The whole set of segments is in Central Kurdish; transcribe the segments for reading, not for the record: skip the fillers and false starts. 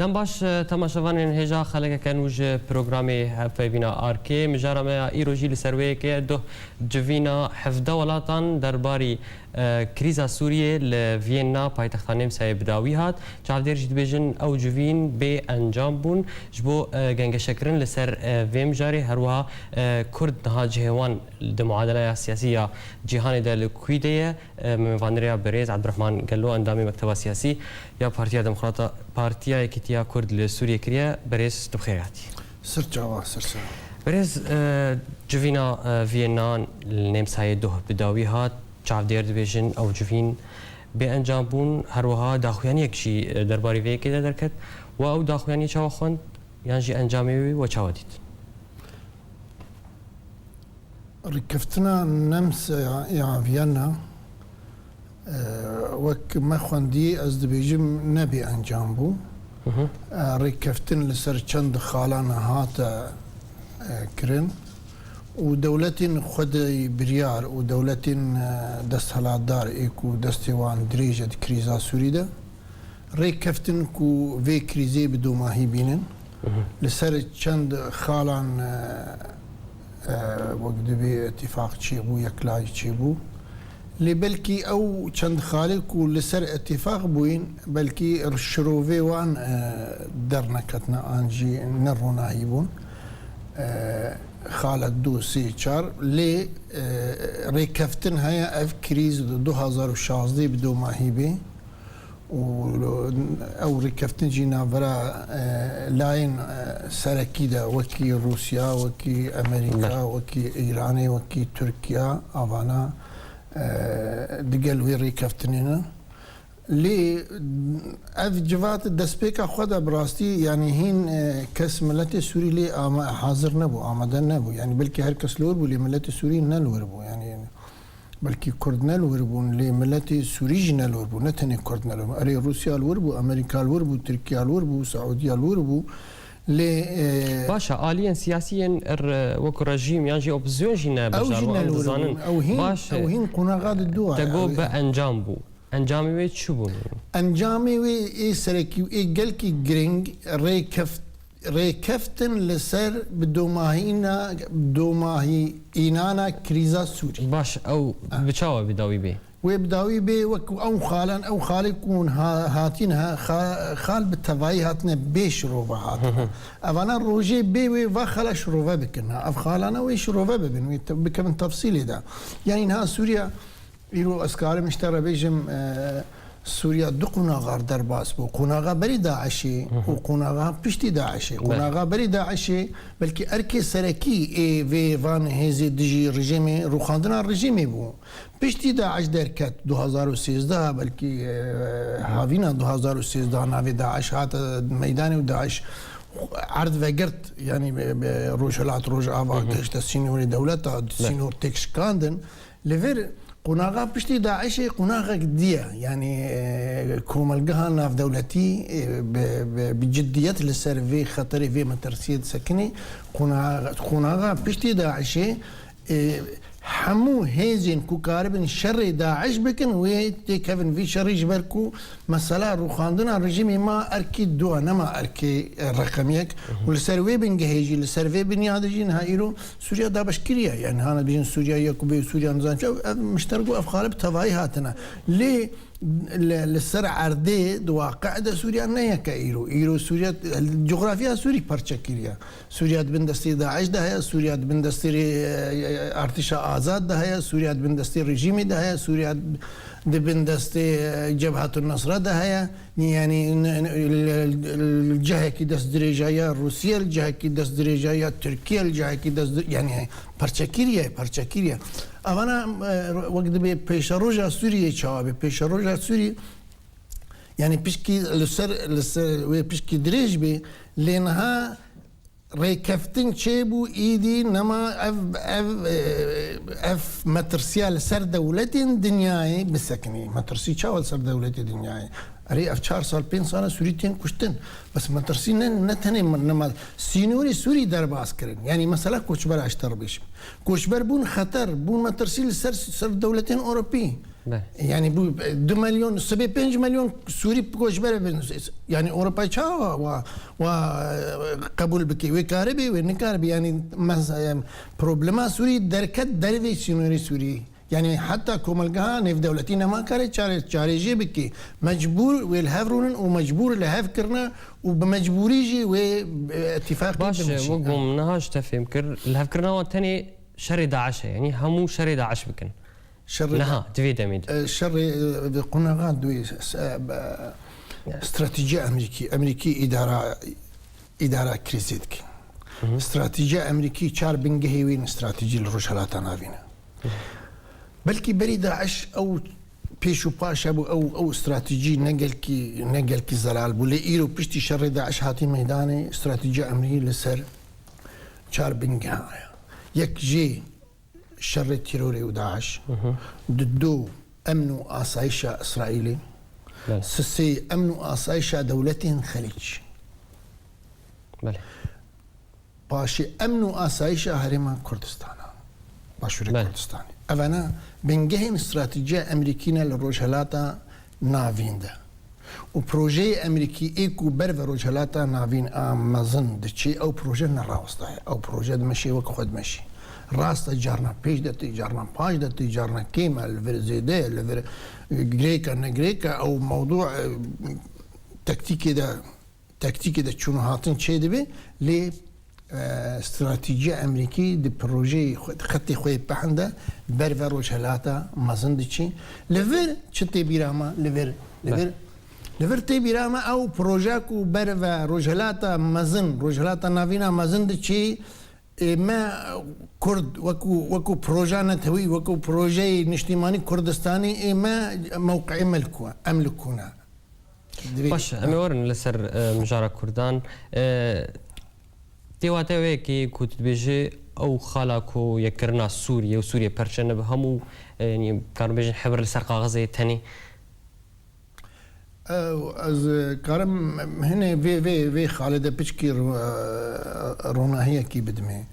دم باش تماشاوان هجا خلق کنوج پروگرامی هفوینا آرکی مجارا ما ایروجی لسروی که دو جوینا حفظه ولاتان درباری کریزا سوریه لوینا پایتختانیم سای بداوی هات چاودیر جد بیجن او جوین به انجام بون جبو گنگ شکرن لسر ویم جاری هروها کرد نها جهوان دمعادله سیاسیه جهان دل کویده مفاندریا بريز عبد الرحمن قالوا اندامي مكتبه سياسي يا بارتيا ديمقراطه بارتيا اكتيا كرد لسوريا كريا بريز تبخيراتي سرچاوا بريز جوفينا فيينا النيم سايدو بداوي هات چاف دير ديفيجن او جوفين بانجام بون هروها داخوياني يكشي درباري في كده دركت او داخوياني چاو خوند يانجي انجامي و چاوديت ركفتنا نمس يا فيينا وك ما خوندي از دبيجم نبي انجام بو ركفتن لسر چند خالان هات كرن ودولتين خد بريار ودولتين دست هلادار ايكو دستوان دريجة كريزا سوريدا ركفتن كو في كريزي بدو ما هي بينن لسر چند خالان وقت دبي اتفاق چيبو يكلاي چيبو لبلكي او چند خالق ولسر اتفاق بوين بلكي الشروفي وان درنكتنا انجي نرونا هيبون خالد دو سي چار لي ريكفتن هيا اف كريز 2016 بدو ماهيبي او ريكفتن جينا فرا لاين سركي دا وكي روسيا وكي امريكا وكي ايراني وكي تركيا افانا دقل ويري كفتنينا لي اف جوات دسبيكا خدا براستي يعني هين كس ملت سوري لي حاضر نبو آمدن نبو يعني بلكي هر كس لور بو لي ملت سوري نلور بو يعني بلكي كرد نلور بو لي ملت سوري نلور بو نتني كرد نلور بو اري روسيا لور بو امريكا لور بو تركيا لور بو سعوديا لور بو لي باشا آليا سياسيا وكو رجيم يعني اوبزيون جينا بجار او هين قناغات الدول تقو بانجام بو انجامي وي شو بون انجامي وي اي سركي اي قالكي جرينج ريكفتن لسر بدوماهي اينانا كريزا سوري باش او بتشاو بداوي بي ويبداوي بي وكو او خالن او خالكون هاتينها خال بالتفاي هاتنا بيش روبا هاتنا افانا روجي بي وي وخلا شروفا بكنا اف خالنا وي شروفا ببن بكم تفصيلي ده يعني انها سوريا يرو اسكار مشترى بيجم سوريا دو قناغار درباس بو قناغا بري داعشي وقناغا بشتي داعشي قناغا بري داعشي بلكي اركي سركي اي في فان هيزي دجي رجيمي روخاندنا الرجيمي بو بشتي داعش دركت 2013 بلكي هافينا 2013 نافي داعش هات ميداني وداعش عرض وقرت يعني روجلات روج افا كشت سينوري دولتا سينور تكش كاندن لفير قناغا بشتي داعشي قناغا قدية يعني كوملقها ناف دولتي بجدية لسر في خطري في مترسيد سكني قناغا بشتي داعشي حمو هيزين كو كاربن شر داعش بكن ويتي كفن في شر جبركو مسألة روخاندنا الرجيمي ما أركي دوا نما أركي رقميك والسروي بنجهيجي السروي بنيادجين هايرو سوريا دا بشكريا يعني هانا بيجن سوريا يكوبي سوريا نظام مشتركوا أفخالب تفاي هاتنا ليه للسر عردي دوا قاعدة سوريا نيا كايرو سوريا الجغرافيا سوري برشكيريا سوريا بندستي داعش ده هي سوريا بندستي ارتشاء آزاد ده هي سوريا بندستي رجيمي ده هي سوريا بندستي جبهة النصرة ده هي يعني الجهة كي دست درجايا روسيا الجهة كي دست درجايا تركيا الجهة كي دست يعني برشكيريا أنا وقت بيشروجا سوريا شعبي بيشروجا سوري يعني بيشكي لسر بيشكي دريج بي لأنها ريكفتن شيبو إيدي نما اف مترسيا لسر دولتين دنياي بسكني مترسي شاول سر دولتي دنياي اري اف 4 سال 5 سال سوريتين كشتن بس مترسي نتني نما سينوري سوري درباس كرن يعني مثلا كوشبر اشتر بيش كوشبر بون خطر بون مترسي لسر دولتين اوروبي يعني 2 مليون 5 مليون سوري بكوش بره يعني اوروبا تشاوا وقبول بكي وكاربي ونكاربي يعني بروبلما سوري دركت دربي سوري سوري يعني حتى كوملغا نيف دولتنا ما كانت شاري جيبكي مجبور والهافرون ومجبور لهاف كرنا وبمجبوري جي واتفاق باش وقوم نهاش تفهم كر الهاف كرنا والثاني شر داعش يعني همو شر داعش بكن شر نها تفيد اميد شر قلنا غاد استراتيجية امريكي اداره كريزيتك استراتيجية امريكي چار بنگهي وين استراتيجي الروشالات نافينا بلكي بري داعش او بيشو باشا او استراتيجي نقل كي زلال بولي ايرو بشتي شر داعش هاتي ميداني استراتيجية امريكي لسر چار بنگها يك جي شر التيروري وداعش ضدو امن وآسايش اسرائيلي سسي امن وآسايش دولتين خليج باشي امن وآسايش هرما كردستان باشوري كردستاني افانا بنجهن استراتيجية امريكية للروجهلاتا نافيندا وبروجي امريكي ايكو برف روجهلاتا نافين مازن دشي او بروجي نراوستا او بروجي دمشي وكو خد مشي راست جارنا پیش دتی جارنا پاش دتی جارنا كيما الفرزيدي الفر غريكا نغريكا او موضوع تكتيكي ده شنو هاتن شي دبي ل استراتيجيه امريكي دي بروجي خطي خوي بحنده برفروش هلاتا مازندشي لفر تشتي بيراما لفر تي بيراما او بروجاكو برفا روجهلاتا مازن روجهلاتا نافينا مازندشي ما كرد وكو بروجا نتوي وكو بروجي نشتيماني كردستاني ما موقع املكونا باش امورن لسر مجارة كردان تيواتي كي كنت بيجي او خالاكو يكرنا سوريا وسوريا برشن بهمو يعني كانوا بيجي حبر لسر قاغزي تاني از كارم هنا في خالد بيشكي رونا هي كي بدمي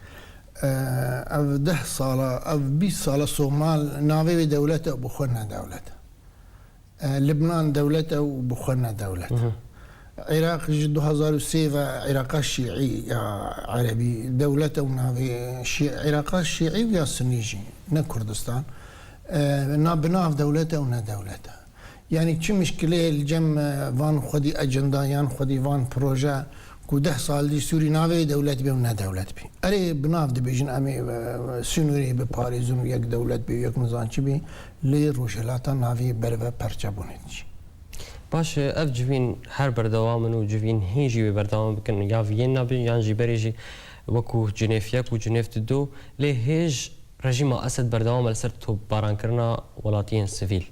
اف 10 صالة اف 20 صالة صومال نافي دولته وبخلنا دولته لبنان دولته وبخلنا دولته عراق جدو 2007 عراق الشيعي يا عربي دولته ونافي عراق الشيعي ويا سنيجي نا كردستان بناف دولته ونا دولته يعني چه مشكله الجم وان خودي اجندا يان خودي وان بروجا كو 10 سال دي سوري ناوي دولت بي ونا دولت بي اري بناف دي بيجن امي سنوري بباريزون يك دولت بي يك مزانچ بي لي روشلاتا ناوي بربه پرچا بونيچ باش اف جوين هر بردوام و جوين هيجي بردوام بكن يا فيينا بي يان جيبريجي وكو جنيف يك و جنيف دو لي هيج رژیم اسد بردوام لسر تو باران کرنا ولاتين سيفيل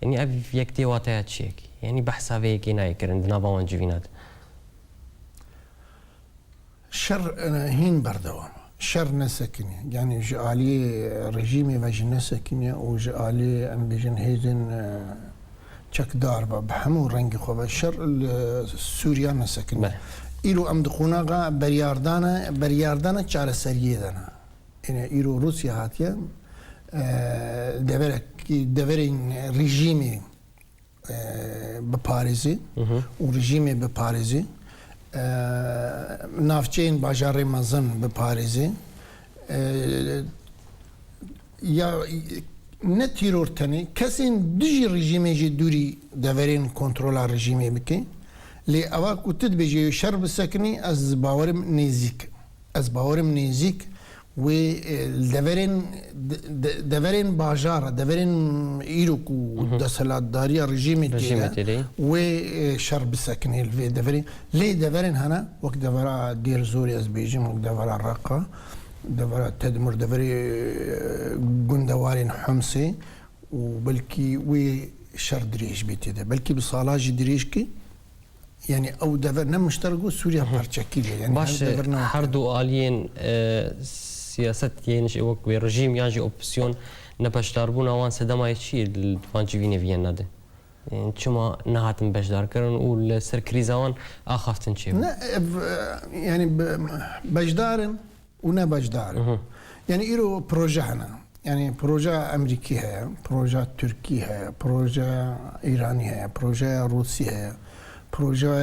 يعني أبي يكتي واتيات شيك يعني بحثا فيكي نايكر عندنا باوان جوينات شر هين بردوام شر نسكني يعني جالي رجيمي واجي نسكني وجالي ام بيجن هيزن تشك داربا بحمو رنج خو شر سوريا نسكني إلو ام دخوناغا برياردانا چار سريه دانا يعني إلو روسيا هاتيا دورين رژیمی بپارێزی و رژیمی بپارێزی ناوچەین باژارێ مەزن بپارێزی یا نه تیرۆرتەنێ کەسێن دژی رژیمێژی دووری دەڤەرێن کۆنترۆلا رژیمێ بکەی لێ ئەوا کوتت بێژێ شەر بسەکنی ئەس باوەرم نێزیک و دەڤەرێن باژارە دەڤەرێن ئیرۆک و دەسەلاتداریە رژیمی تێدا و شەر بسەکنێ دەڤەرێن لێ دەڤەرێن هەنا وەک دەڤەرا دێر زۆری ئەس بێژم وەک دەڤەرا ڕەقا دەڤەرا تەدمر دەڤەرێ گوندەوارێن حەمسێ و بەلکی وێ شەر درێژ بێ تێدا بەلکی بساڵاژی درێژکە يعني او دفر نمشترقوا سوريا برشكيل يعني باش هردو آلين سياسة يعني وقت رژیم يعني اوبسيون نبشدار بونا وان سدما يشي الوان جيفيني فيينا ده يعني شما نهاتن بشدار كرن والسر كريزاوان اخافتن شي يعني بشدارن ونا بشدارن يعني إيرو بروجهنا يعني بروجة أمريكي هي، بروجة تركي هي، بروجة إيراني هي، بروجة روسي هي، بروجة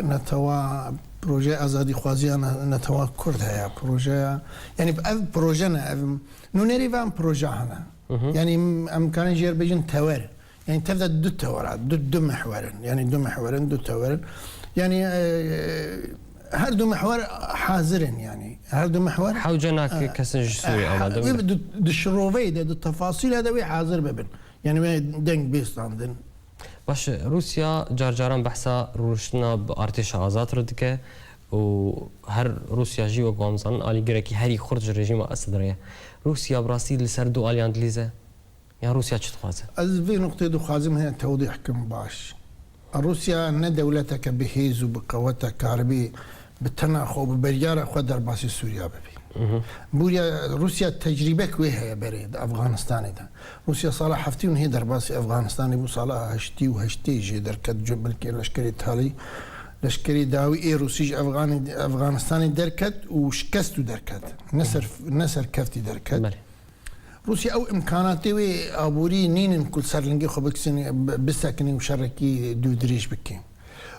نتوا بروجة أزادي خوازيان نتوا كرد هي، بروجة يعني بأف بروجنا نونيري فان بروجة هنا يعني أمكان جير بيجن توار يعني تبدأ دو توارات دو محور يعني دو محور دو توار يعني هر دو محور حاضرين يعني هر دو محور حوجنا كسنج سوري أو دو الشروفي دو التفاصيل هذا حاضر ببن يعني دنگ بيستاندن باش روسيا جارجاران بحثا روشنا بارتش آزاد ردكه و هر روسيا جي وقامزان آلی گرکی هری خرج رژیم أسدريه روسيا براسيل لسر دو آلی اندلیزه يعني روسيا چه تخوازه؟ از في نقطة دو خازم هي توضيح كم باش روسيا ان دولتك بهيز وبقوتها كهربي بالتناخ وببريارة خو درباسي سوريا ببي بوريا روسيا تجربة كويها بريد أفغانستان ده روسيا صالح حفتي هي درباسي أفغانستان بو صالح هشتي وهشتي جي دركت جبل كي لشكري تالي لشكري داوي اي روسيج أفغانستاني دركت وشكستو دركت نسر كفتي دركت روسيا او امكاناتي وي ابوري نين كل سرلنجي خو بكسني بسكني وشركي دو دريش بكي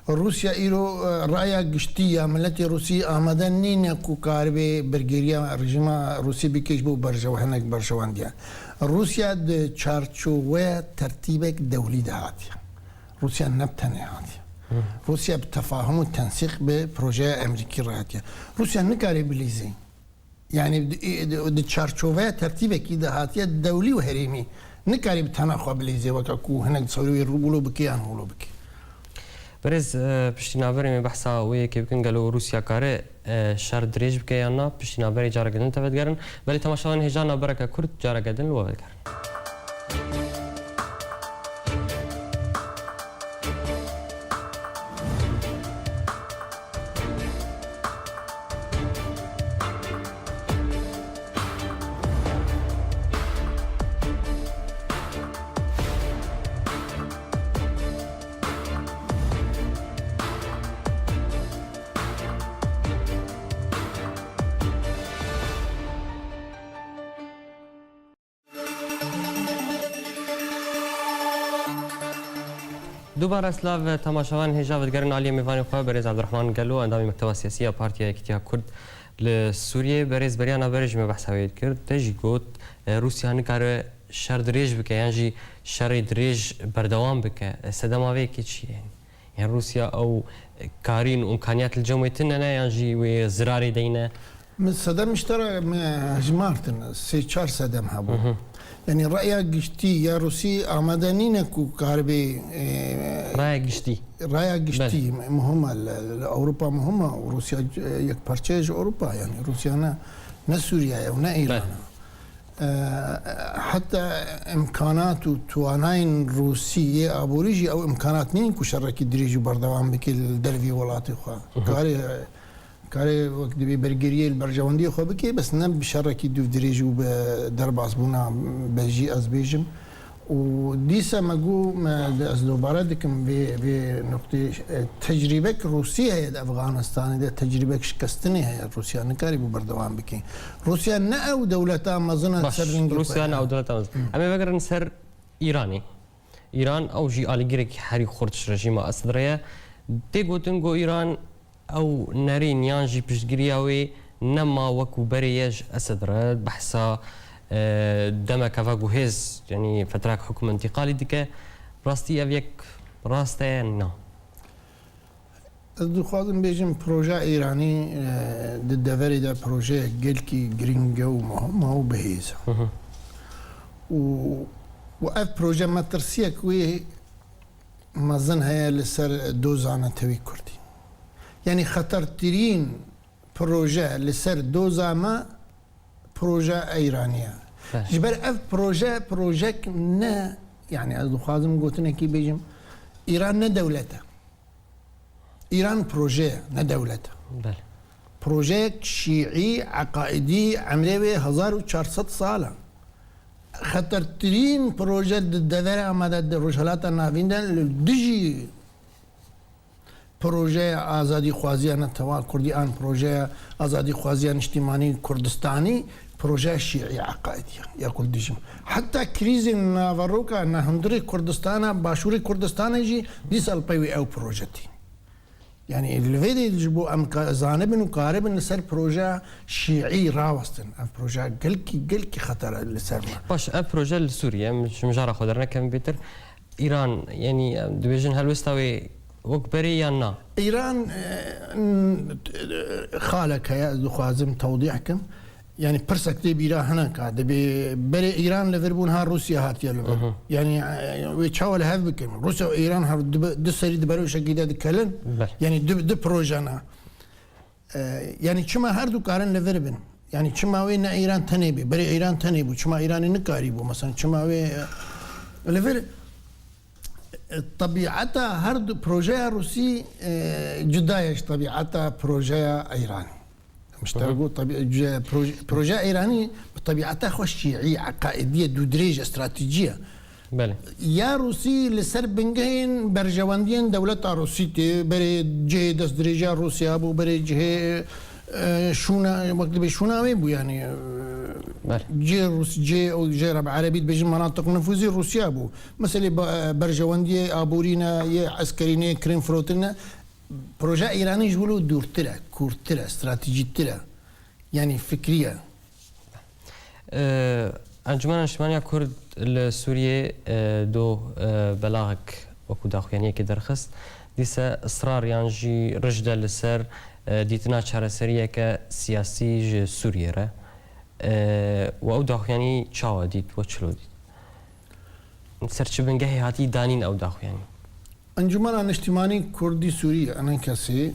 روسيا ايرو رايا قشتيه ملتي روسيا امدن نين كو كاربي برغيريا رجيم روسي بكيش بو برجو هناك برشوانديا روسيا د تشارچو و ترتيبك دولي دهاتيا روسيا نبتني هاتيا روسيا بتفاهم والتنسيق ببروجي امريكي راتيا روسيا نكاري بليزي يعني د تشارچوفه ترتيبك كده هاتيه دولي وهريمي نكاري بتناخو بليزي وكاكو هناك تصوري الروبولو بكي انولو بكي برز پشتینابری می بحثا وی که بکن گلو روسیا کاره شر دریج بکه یا نه پشتینابری جارا گدن تفت گرن ولی تماشاوان هجانا برکه کرد جارا گدن لو گرن دوباره اسلاف تماشاوان هجا ودگرن علی میوانی خواه برز عبدالرحمن گلو اندامی مکتب سیاسی پارتی اتحاد کرد لسوریه برز بریانا برج می بحث هوید کرد تجی گوت روسیا نکاره شر دریج بکه یعنی شر دریج بردوام بکه صدماوی که چیه يعني روسيا او كارين امكانيات الجويتنا يعني وزراري دينا من صدام اشترى جمارتنا سي صدام هابو يعني رأيك قشتي يا روسي آمدانينك وكاربي رأيك قشتي مهمة لأوروبا مهمة وروسيا يك بارتشيج أوروبا يعني روسيا نا سوريا ونا إيران حتى إمكانات وتوانين روسية أبوريجي أو إمكانات نين كشركي دريجو بردوام بكي الدلفي ولاتي خوا كاري وقت دبي برجريه البرجواندي خو بكي بس نب بشركي دو دريجو بدرب عصبونا بجي أزبيجم وديسا ماجو ما أزدو باردكم بنقطة تجربة روسيا هي أفغانستان ده تجربة شكستني هي روسيا نكاري ببردوان بكي روسيا نأو دولتها مزنا سر روسيا نأو دولتها أما بقدر نسر إيراني إيران أو جي آلجيرك حري خورتش رجيم أسدرية تيجو إيران او نارين يانجي بشجرياوي نما وكو برياج اسدر بحثا دما كافاغو هيز يعني فتراك حكم انتقالي ديك راستي افيك راسته نا دو خادم بيجم بروجا ايراني ضد فريدا بروجا جلكي جرينجو ما هو بهيزه واف بروجا ما ترسيك وي مازن هي لسر دوزانا توي كردي يعني خطرترين بروجة لسر دوزاما بروجة ايرانية جبر اف بروجة نا يعني ازو خازم قلتنا كي بيجم ايران نا دولتها ايران بروجة نا دولتها بروجة شيعي عقائدي عمري 1400 سالة خطرترين بروجة الدولة امادة رجالات النافيندا للدجي پروژه آزادی خوازیان توا کردیان پروژه آزادی خوازیان اجتماعی کردستانی بروجه شيعي عقائدية يا كرديجم حتى كريز نافاروكا أن هندري كردستان باشوري كردستان يجي يسأل بيوي أو بروجتي يعني الفيديو يجيبو أم زانبن وقاربن لسر بروجه شيعي راوستن بروجه قلكي خطر لسر باش بروجه لسوريا مش مجرد خدرنا كم بيتر إيران يعني دبيجن هلوستوي وكبري يا نا إيران خالك هيا ذو خازم توضيحكم يعني برسكتي بيرا هناك هذا بري إيران لفربونها روسيا هاتيا لفر يعني ويتشاول هذا بكم روسيا وإيران هر دسري دبرو شقيدة دكلن يعني دب بروجانا يعني شما هردو كارن لفربن يعني شما وين إيران تنيبي بري إيران تنيبو شما إيران نكاريبو مثلا شما وين لفر طبيعتها هردو بروجيا روسي جدايش طبيعتها بروجيا إيراني مش تقول بروجيا إيراني بطبيعتها خوش شيعي عقائدية دودريج استراتيجية بله يا روسي لسر بنجهين برجواندين دولة روسية بري جه دست درجة روسيا بو بري جه شونا وقت بيشونا وين بو يعني جي روس جي او جي ربع عربي بيجي مناطق نفوذي روسيا بو مثلا برجواندي ابورينا يا عسكريين كريم فروتنا بروجا ايراني يقولوا دورترا كورترا استراتيجيترا يعني فكريه انجمن اجتماعية كرد السورية دو بلاغك وكو داخو يعني كي درخست ديسا اصرار يانجي رجدة لسر ديتنا شهرسرية كسياسي جي سوريا را و داخو يعني چاوا ديت وچلو ديت سرچ بنگهي هاتي دانين او داخو يعني انجمن اجتماعي كردي سوريا انا كسي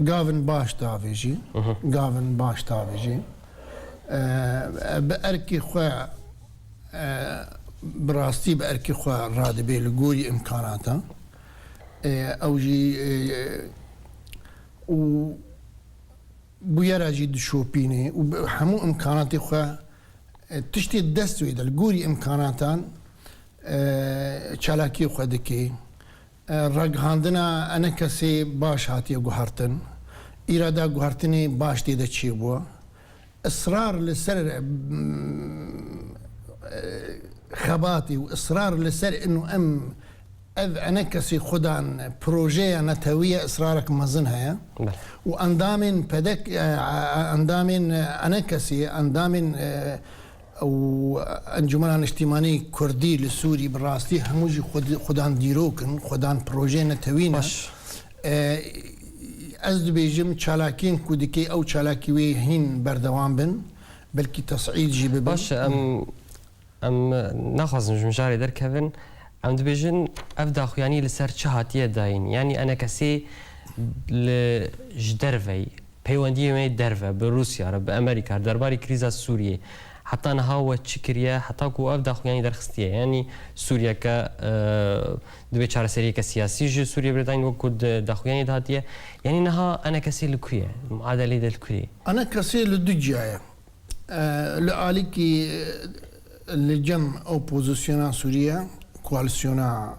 گاون باش داویجی گاون باش داویجی بأركي خوا براستی بأركي خوا رادبه لگوری امکاناتا اوجی و بویرا جی دشوپینه و همو امکاناتی خوا تشتی دستوی دل گوری امکاناتان چالاکی خوا دکی رقهاندنا انا كسي باش هاتي قهرتن إرادا قهرتني باش ديدا تشيبوا إصرار لسر خباتي وإصرار لسر إنه أنا كسي خدان بروجي نتوية إصرارك مزنها وأندامن بدك أندامن أنا كسي أندامن وانجمن اجتماعي كردي للسوري براستي هموجي خدان ديروكن خدان بروجي نتوينا از بيجم چالاكين كودكي او چالاكي وي هين بردوام بن بلكي تصعيد جي ببن باش ام ناخذ مجاري در كيفن ام دبيجن افداخ يعني لسر چهاتيه داين يعني انا كسي لجدرفي بيونديه مي درفه بروسيا بامريكا درباري كريزا سوريا حتى أنا هو تشكريا حتى كو أبدأ يعني درخستيه يعني سوريا ك دبي شهر سرية كسياسي جو سوريا بريطانيا وكود داخوياني دهاتيه يعني نها أنا كسي الكوريا معادلة الكوريا أنا كسي للدجاية لآليكي لجم أوبوزيسيونا سوريا كواليسيونا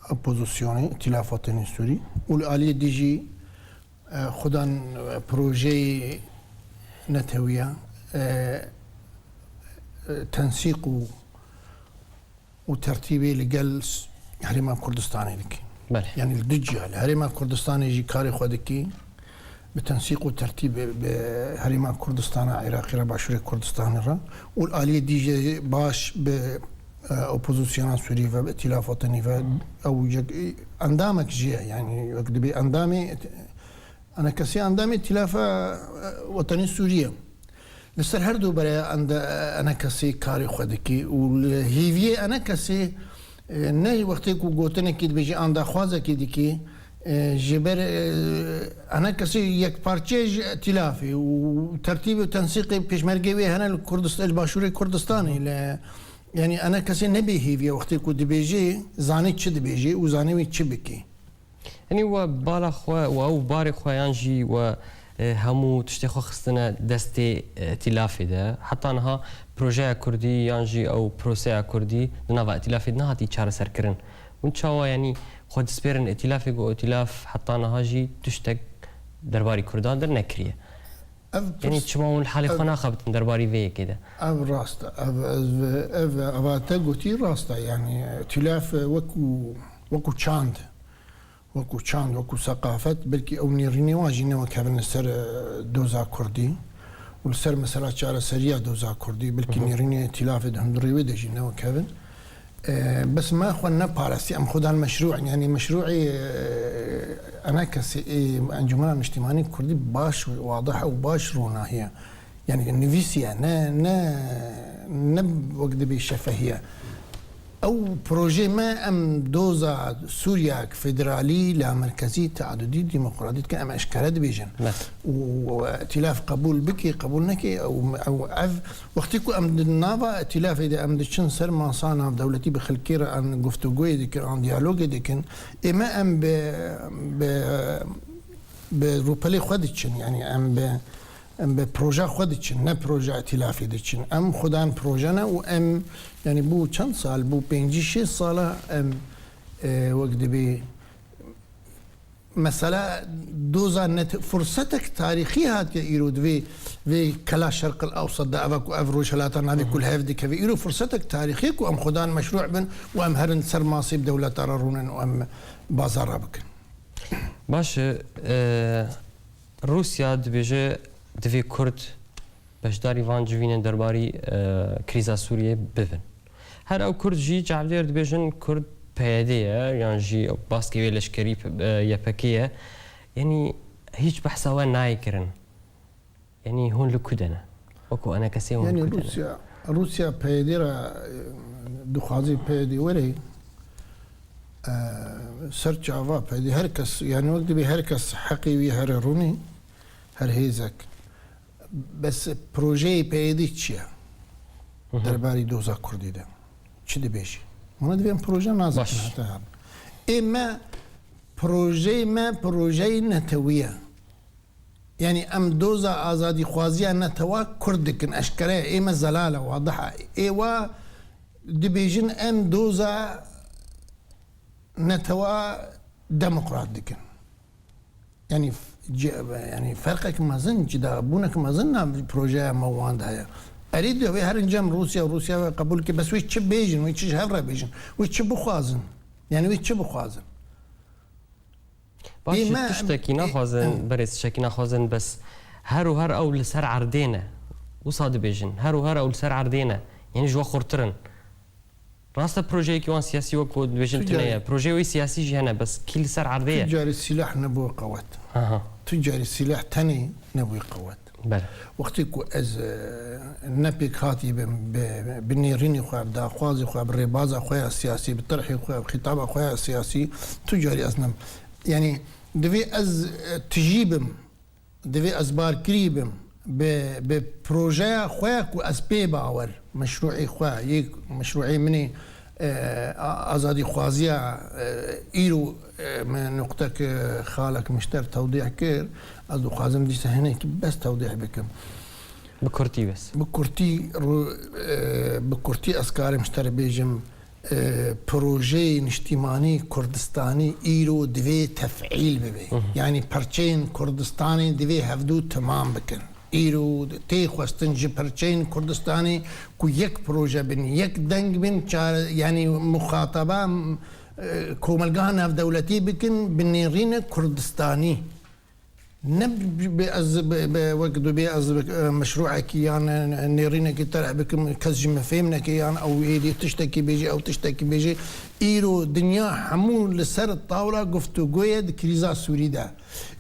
أوبوزيسيوني ائتلافاتين سوري والآلية ديجي خدان بروجي نتويا تنسيق وترتيبي لقل هريما كردستاني لك يعني الدجة الهريما كردستاني يجي كاري خودكي بتنسيق وترتيب بهريما كردستان عراقي رباشوري كردستان را والآلية ديجي باش بأوبوزيسيون سوري بائتلاف وطني أو أندامك جي يعني وقت بأندامي أنا كسي أندامي ائتلاف وطني سوريا لسر هردو برای انا کسی کاری خودکی و هیویه انا کسی نه وقتی کو گوتنه کید بیجی آندا خوازه کیدی کی جبر انا کسی یک پارچه ائتلافی و ترتیب و تنسیق پیشمرگی و هنر کردستان باشوری کردستانی يعني انا كسي نبي هيفيا وقت كنت بيجي زاني تشد بيجي وزاني تشبكي يعني وبالا خوا او باري خوا يانجي و همو تشتخو خستنا دستي ائتلافي ده حتى انها بروجي كردي يانجي او بروسيا كردي نافا ائتلافي ده هاتي چار سر كرن وان شاء يعني خود سبيرن ائتلافي جو ائتلاف حتى انها جي تشتك درباري كردان در نكريه يعني تشمعون الحالة خنا خبت درباري في كده راستا أبا قوتي راستا يعني تلاف وكو تشاند وكو ثقافة بلكي أو نيريني واجينا وكابن السر دوزا كردي والسر مثلا شارع سريع دوزا كردي بلكي نيريني تلاف دهم دريوي دجينا وكابن بس ما أخونا بارسي أم خدان مشروع يعني مشروعي أنا أنجمنا الاجتماعي كردي باش واضح وباش رونا هي يعني النفيسيا وقت بالشفهية أو بروجي ما أم دوزا سوريا فيدرالي لا مركزي تعددي ديمقراطي كأم أشكالات بيجن وائتلاف قبول بكي قبول نكي أو وقتكو أم النافا ائتلاف إذا أم دشن سر ما صانع دولتي بخلكير أن قفتوغوي ديكن أن ديالوغي ديكن إما أم بروبالي خودتشن يعني أم ببروجا خودتشن نه بروجا ائتلافي ديتشن أم خدان بروجانا وأم يعني بو چند سال بو 5-6 ساله ام وقت بي مسألة دوزا فرصتك تاريخية هات يرود في كلا شرق الأوسط دا أفاكو أفروش هلاتان هذه كل هاف دي كفي يرو فرصتك تاريخية وأم خدان مشروع بن وأم هرن سر ماصيب دولة ترارون وأم بازار بكن باش روسيا دبيجي دفي كرد باش داري فان جوين درباري كريزا سوريا بفن هر او كرد جي جعلير دبيجن كرد بيادية يعني جي باسكي ويلش كريب يبكية يعني هيج بحثا وين نايكرن يعني هون لكودنا وكو انا كسي هون يعني لكودنا روسيا بياديرا دخازي بيادي وري سرچ آوا بيادي هركس يعني وقت بي هركس حقيوي هر روني هر هيزك بس بروجي بيادي چيا درباري دوزا كردي ده چی دی بیشی؟ من دویم پروژه نازم حتی هم. اما پروژه نتویه. يعني ام دوزا آزادی خوازیه نتوا کردکن اشکره اما زلاله واضحه. ایوا دی بیشین ام دوزا نتوا ديمقراط دکن. يعني فرقك مازن جدا بونك مازن بروجه موان هيا. أريد أبي هرنجام روسيا قبول كي بس ويش بيجن ويش هفرة بيجن ويش بخازن يعني ويش بخازن باش تشتكي نخازن بريس شكي نخازن بس هر أو لسر عردينا وصاد بيجن هر أو لسر عردينا يعني جوا خورترن راستا بروجي كيوان سياسي وكود بيجن تنايا بروجي وي سياسي جهنا بس كل لسر عردية تجار السلاح نبوي قوات تجار السلاح تاني نبوي قوات بله وقتكو از نبيك هاتي بالنيريني خواه بداخوازي خواه بالربازة خواه السياسي بالطرحي خواه بخطابة خواه السياسي تجاري أزنم يعني دوي از تجيبم دوي از باركريبم ببروجيه خواه كو از بي باور مشروعي خواه يك مشروعي مني آزادي خوازية إيرو من نقطة خالك مشتر توضيح كير أزو خازم دي سهنيك بس توضيح بكم بكورتي بس بكورتي أسكار مشتر بيجم بروجي اجتماعي كردستاني إيرو دوي تفعيل ببي يعني برشين كردستاني دوي هفدو تمام بكن إيرو تي خواستن جي برشين كردستاني كو يك بروجه بن يك دنگ بن يعني مخاطبة كوملقانا في دولتي بكن بالنيرين كردستاني نب بأز بوقدو بأز مشروع كيان نيرين كي ترى بكم كزجم فهمنا كيان أو إيدي تشتكي بيجي أو تشتكي بيجي إيرو دنيا حمول لسر الطاولة قفتو قويد كريزا سوري دا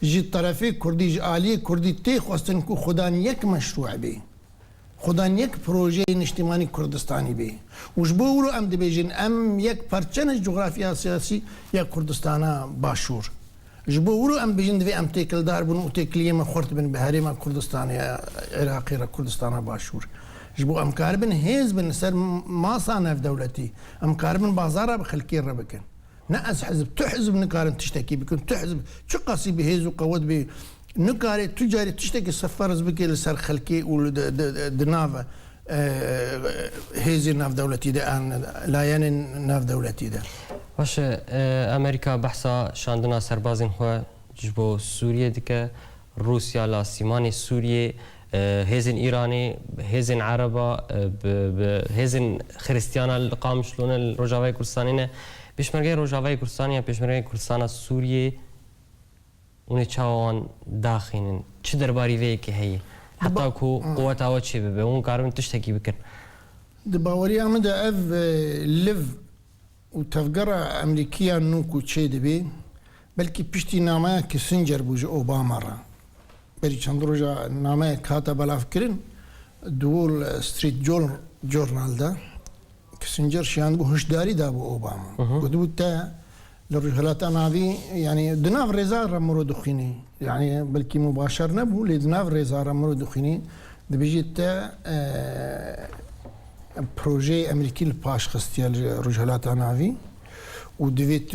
جي الطرفي كردي جي آلي كردي تي خواستن كو خدان يك مشروع بي خدان يك بروجي اجتماعي كردستاني بي وش بورو أم دبيجين أم يك برچنج جغرافيا سياسي يا كردستانا باشور جبورو أم بيجين دفي أم تيكل دار بن وتيكلية ما خورت بن بهاري ما كردستان يا عراقي را كردستان باشور جبو أم كاربن هيز بن سر ما صانع في دولتي أم كاربن بازارة بخلكير ربكن نأس حزب تحزب نكارن تشتكي بكن تحزب شو قاسي بهيز وقوت بي نكاري تجاري تشتكي سفرز بكي لسر خلكي ودنافة هيزي ناف دولتي ده أن لا يعني ناف دولتي ده باش أمريكا بحثا شاندنا سربازين خو جبو سوريا ديك روسيا لسيمان سوريا هزن إيراني هزن عربة هزن خريستيانا القام شلون الرجاوي كردستانية بيشمرجي رجاوي كردستانية بيشمرجي كردستان سوريا ونتشاون داخلين چه درباري ويك هي حتى كو قوة أو شيء ببه ون كارم تشتكي بكر دباوري أمدا أف ليف وتفجر أمريكية نوكو شيء دبي بلكي بشتي نامه كيسنجر بوج أوباما را بری چند روزا نامه کاتا بلاف کرن دول ستریت جورنال دا کسنجر شیان بو هشداری دا بو اوباما قدو تا للرجالات نافي يعني دناف ريزا رمرو دخيني يعني بلكي مباشر نبو لدناف ريزا رمرو دخيني دبيجي تا بروجي امريكي الباش خستيا الرجالات نافي ودفيت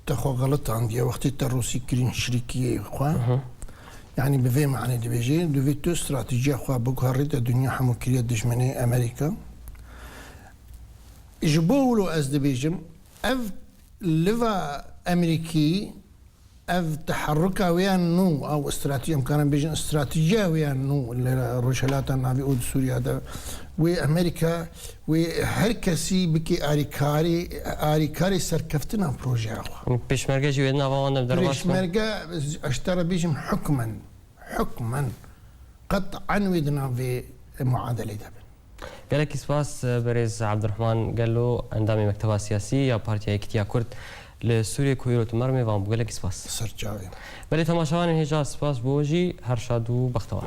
تخو غلط عندي وقت الروسي كرين شريكية خوا يعني بفي معنى دي بيجي دوفيتو استراتيجية خوا بوكاريت الدنيا حمو كريا دجمني أمريكا إجبولو أز دي بيجم أف لفا أمريكي أف تحركا ويان نو أو استراتيجية مكان بيجن استراتيجية ويان نو الرجالات النافي أود سوريا دا وأمريكا وهركسي بكي آريكاري سركفتنا بروجي أخوة بيشمرجة جويدنا وانا بدرباسنا بيشمرجة اشترى بيجم حكما قطعا ودنا في معادلة دابن قال لك سباس بريز عبد الرحمن قال له اندامي مكتبة سياسية يا بارتيا اكتيا كرد لسوريا كويرو تمرمي وام قال لك سباس سرجاوي بلي تماشاوان هجا سباس بوجي هرشادو بختوان